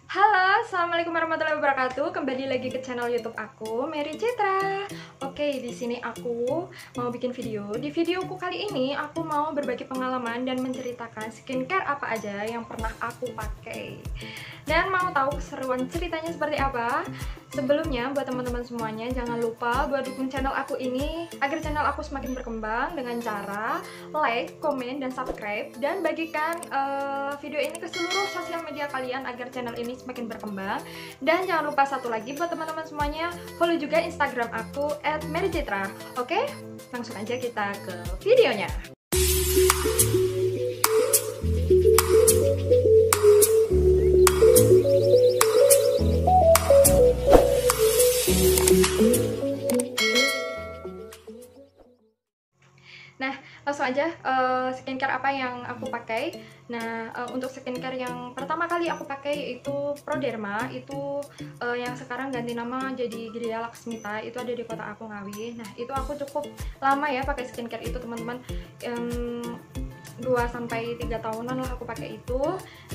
Halo, assalamualaikum warahmatullahi wabarakatuh. Kembali lagi ke channel YouTube aku, Mary Citra. Oke, di sini aku mau bikin video. Di videoku kali ini aku mau berbagi pengalaman dan menceritakan skincare apa aja yang pernah aku pakai. Dan mau tahu keseruan ceritanya seperti apa? Sebelumnya, buat teman-teman semuanya, jangan lupa buat dukung channel aku ini agar channel aku semakin berkembang dengan cara like, komen, dan subscribe, dan bagikan video ini ke seluruh sosial media kalian agar channel ini semakin berkembang. Dan jangan lupa satu lagi buat teman-teman semuanya, follow juga Instagram aku @marycitra. Oke, langsung aja kita ke videonya. Nah, langsung aja skincare apa yang aku pakai. Nah, untuk skincare yang pertama kali aku pakai itu Proderma, itu yang sekarang ganti nama jadi Gria Laksmita, itu ada di kota aku, Ngawi. Nah, itu aku cukup lama ya pakai skincare itu, teman-teman. 2-3 tahunan lah aku pakai itu.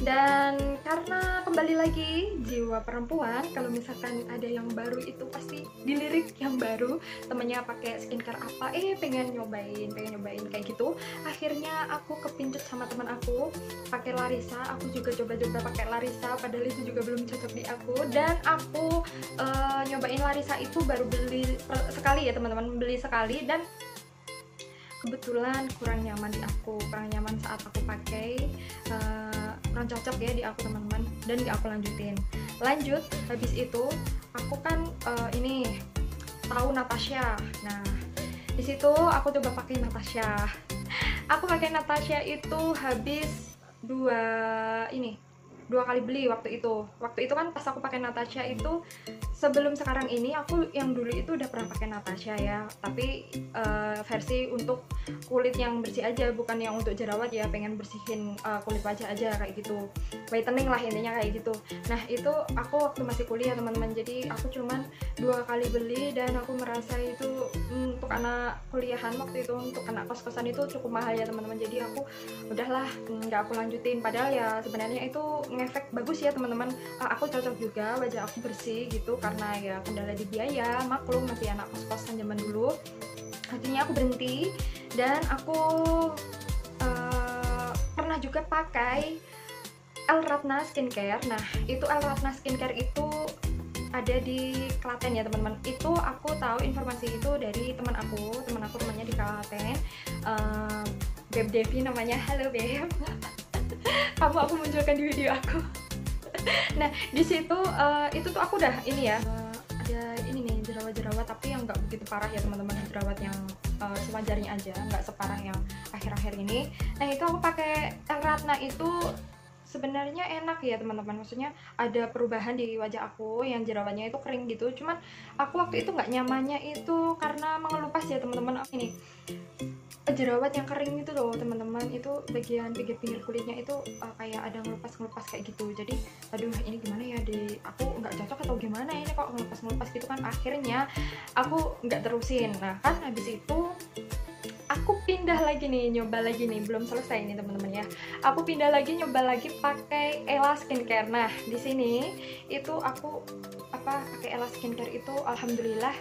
Dan karena kembali lagi jiwa perempuan, kalau misalkan ada yang baru itu pasti dilirik yang baru, temennya pakai skincare apa, pengen nyobain kayak gitu. Akhirnya aku kepincut sama teman aku pakai Larissa. Aku juga coba-coba pakai Larissa, padahal itu juga belum cocok di aku. Dan aku nyobain Larissa itu baru beli sekali ya teman-teman, beli sekali, dan kebetulan kurang nyaman di aku, kurang nyaman saat aku pakai, kurang cocok ya di aku teman-teman, dan gak aku lanjutin. Lanjut, habis itu aku kan ini tahu Natasha. Nah, di situ aku coba pakai Natasha. Aku pakai Natasha itu habis dua kali beli waktu itu. Waktu itu kan pas aku pakai Natasha itu, sebelum sekarang ini, aku yang dulu itu udah pernah pakai Natasha ya, tapi versi untuk kulit yang bersih aja, bukan yang untuk jerawat ya, pengen bersihin kulit wajah aja kayak gitu, whitening lah intinya kayak gitu. Nah, itu aku waktu masih kuliah teman-teman, jadi aku cuman 2 kali beli, dan aku merasa itu untuk anak kuliahan waktu itu, untuk anak kos-kosan itu cukup mahal ya teman-teman, jadi aku udahlah nggak aku lanjutin. Padahal ya sebenarnya itu ngefek bagus ya teman-teman, aku cocok juga, wajah aku bersih gitu, karena ya kendala di biaya, maklum masih anak kos-kosan zaman dulu. Akhirnya aku berhenti, dan aku pernah juga pakai El Ratna Skincare. Nah, itu El Ratna Skincare itu ada di Klaten ya teman-teman. Itu aku tahu informasi itu dari teman aku rumahnya di Klaten, Beb Devi namanya. Halo Beb. Kamu aku munculkan di video aku. Nah, di situ itu tuh aku udah ini ya, ada ini nih jerawat-jerawat, tapi yang nggak begitu parah ya teman-teman, jerawat yang sewajarnya aja, nggak separah yang akhir-akhir ini. Nah, itu aku pakai El Ratna itu sebenarnya enak ya teman-teman, maksudnya ada perubahan di wajah aku yang jerawatnya itu kering gitu. Cuman aku waktu itu nggak nyamannya itu karena mengelupas ya teman-teman. Ini jerawat yang kering itu loh teman-teman, itu bagian pinggir kulitnya itu kayak ada ngelupas kayak gitu. Jadi aduh, ini gimana ya, aku nggak cocok atau gimana ini kok ngelupas gitu kan. Akhirnya aku nggak terusin. Nah kan habis itu aku pindah lagi nih, nyoba lagi nih, belum selesai nih teman-teman ya. Aku pindah lagi, nyoba lagi pakai Ella Skincare. Nah, di sini itu aku pakai Ella Skincare itu alhamdulillah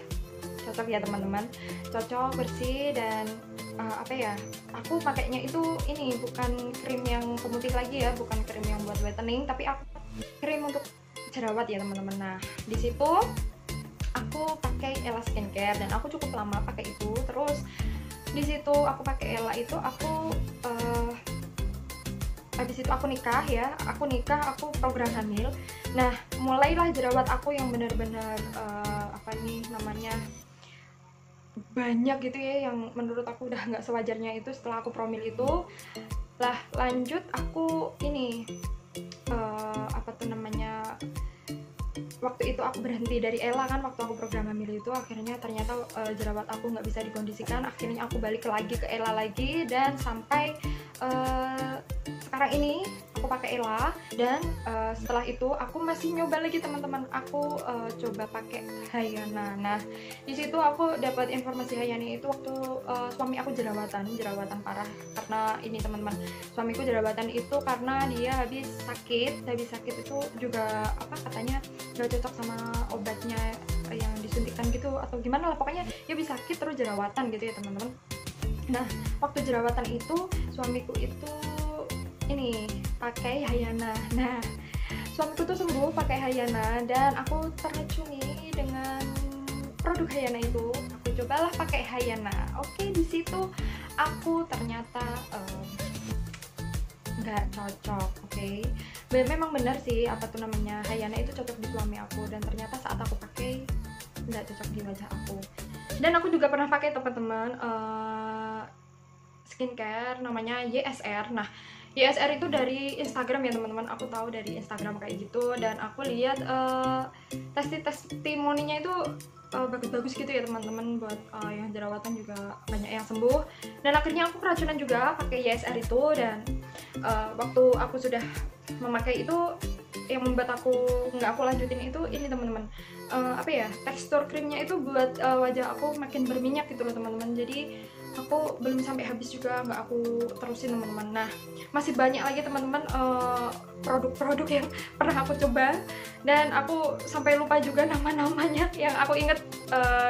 cocok ya teman-teman. Cocok, bersih, dan aku pakainya itu ini bukan krim yang pemutih lagi ya, bukan krim yang buat whitening, tapi aku krim untuk jerawat ya teman-teman. Nah, di situ aku pakai Ella Skincare dan aku cukup lama pakai itu. Terus di situ aku pakai Ella itu, habis itu aku nikah, aku program hamil. Nah, mulailah jerawat aku yang benar-benar banyak gitu ya, yang menurut aku udah nggak sewajarnya itu setelah aku promil itu. Lah lanjut aku ini waktu itu aku berhenti dari Ella kan, waktu aku program hamil itu. Akhirnya ternyata jerawat aku nggak bisa dikondisikan, akhirnya aku balik lagi ke Ella lagi, dan sampai sekarang ini aku pakai Ella. Dan setelah itu aku masih nyoba lagi teman-teman, aku coba pakai Hayana. Nah di situ aku dapat informasi Hayana itu waktu suami aku jerawatan parah. Karena ini teman-teman, suamiku jerawatan itu karena dia habis sakit itu juga apa katanya gak cocok sama obatnya yang disuntikan gitu atau gimana lah, pokoknya dia bisa sakit terus jerawatan gitu ya teman-teman. Nah waktu jerawatan itu suamiku itu ini pakai Hayana. Nah suamiku tuh sembuh pakai Hayana dan aku teracuni dengan produk Hayana itu. Aku cobalah pakai Hayana. Oke, di situ aku ternyata nggak cocok. Oke. Memang benar sih apa tuh namanya, Hayana itu cocok di suami aku, dan ternyata saat aku pakai nggak cocok di wajah aku. Dan aku juga pernah pakai teman-teman skincare namanya YSR. Nah YSR itu dari Instagram ya teman-teman, aku tahu dari Instagram kayak gitu, dan aku lihat testimoninya itu bagus-bagus gitu ya teman-teman, buat yang jerawatan juga banyak yang sembuh. Dan akhirnya aku keracunan juga pakai YSR itu, dan waktu aku sudah memakai itu yang membuat nggak aku lanjutin itu ini teman-teman, apa ya, tekstur krimnya itu buat wajah aku makin berminyak gitu loh teman-teman. Jadi aku belum sampai habis juga, nggak aku terusin teman-teman. Nah masih banyak lagi teman-teman produk-produk yang pernah aku coba, dan aku sampai lupa juga nama-namanya. Yang aku inget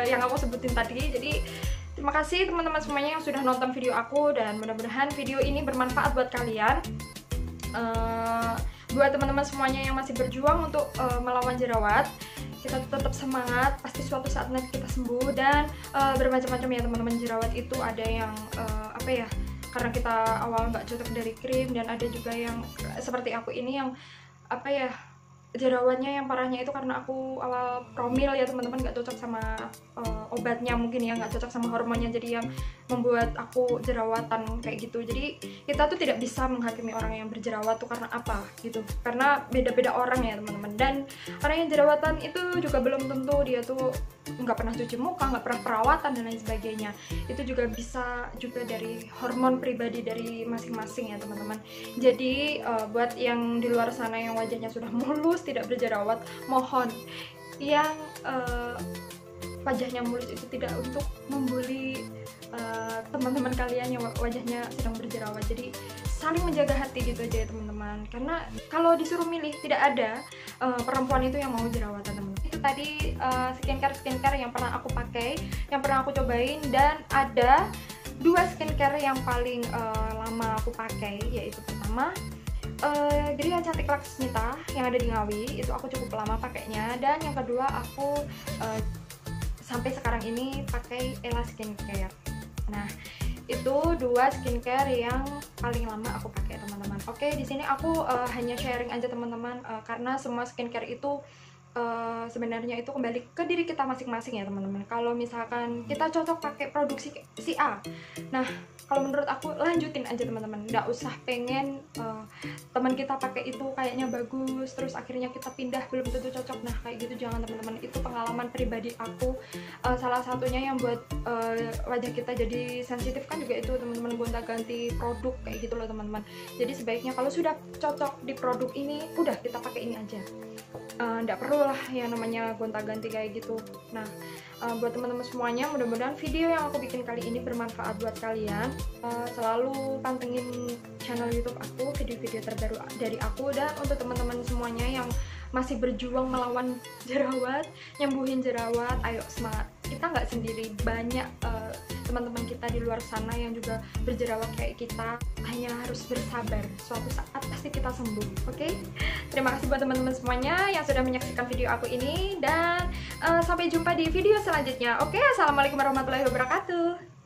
yang aku sebutin tadi. Jadi terima kasih teman-teman semuanya yang sudah nonton video aku, dan mudah-mudahan video ini bermanfaat buat kalian. Buat teman-teman semuanya yang masih berjuang untuk melawan jerawat, kita tetap semangat, pasti suatu saat nanti kita sembuh. Dan bermacam-macam ya teman-teman, jerawat itu ada yang apa ya, karena kita awal nggak cocok dari krim, dan ada juga yang seperti aku ini yang apa ya, jerawatnya yang parahnya itu karena aku awal promil ya teman-teman, nggak cocok sama obatnya mungkin ya, nggak cocok sama hormonnya, jadi yang membuat aku jerawatan kayak gitu. Jadi kita tuh tidak bisa menghakimi orang yang berjerawat tuh karena apa gitu, karena beda-beda orang ya teman-teman. Dan orang yang jerawatan itu juga belum tentu dia tuh nggak pernah cuci muka, nggak pernah perawatan dan lain sebagainya. Itu juga bisa juga dari hormon pribadi dari masing-masing ya teman-teman. Jadi buat yang di luar sana yang wajahnya sudah mulus, tidak berjerawat, mohon yang wajahnya mulus itu tidak untuk membuli teman-teman kalian yang wajahnya sedang berjerawat. Jadi saling menjaga hati gitu aja ya teman-teman, karena kalau disuruh milih tidak ada perempuan itu yang mau jerawatan teman. Itu tadi skincare yang pernah aku pakai, yang pernah aku cobain, dan ada 2 skincare yang paling lama aku pakai, yaitu pertama Gria Cantik Laksmita yang ada di Ngawi, itu aku cukup lama pakainya. Dan yang kedua aku sampai sekarang ini pakai Ella Skincare. Nah itu 2 skincare yang paling lama aku pakai teman-teman. Oke, di sini aku hanya sharing aja teman-teman, karena semua skincare itu sebenarnya itu kembali ke diri kita masing-masing ya teman-teman. Kalau misalkan kita cocok pakai produksi si A, nah kalau menurut aku lanjutin aja teman-teman, nggak usah pengen teman kita pakai itu kayaknya bagus terus akhirnya kita pindah belum tentu cocok. Nah kayak gitu jangan teman-teman, itu pengalaman pribadi aku. Salah satunya yang buat wajah kita jadi sensitif kan juga itu teman-teman, gonta-ganti produk kayak gitu loh teman-teman. Jadi sebaiknya kalau sudah cocok di produk ini, udah kita pakai ini aja, nggak perlu lah yang namanya gonta-ganti kayak gitu. Nah buat teman-teman semuanya, mudah-mudahan video yang aku bikin kali ini bermanfaat buat kalian. Selalu pantengin channel YouTube aku, video-video terbaru dari aku. Dan untuk teman-teman semuanya yang masih berjuang melawan jerawat, nyembuhin jerawat, ayo semangat, kita nggak sendiri, banyak teman-teman kita di luar sana yang juga berjerawat kayak kita, hanya harus bersabar, suatu saat pasti kita sembuh. Oke? Terima kasih buat teman-teman semuanya yang sudah menyaksikan video aku ini, dan sampai jumpa di video selanjutnya. Oke, assalamualaikum warahmatullahi wabarakatuh.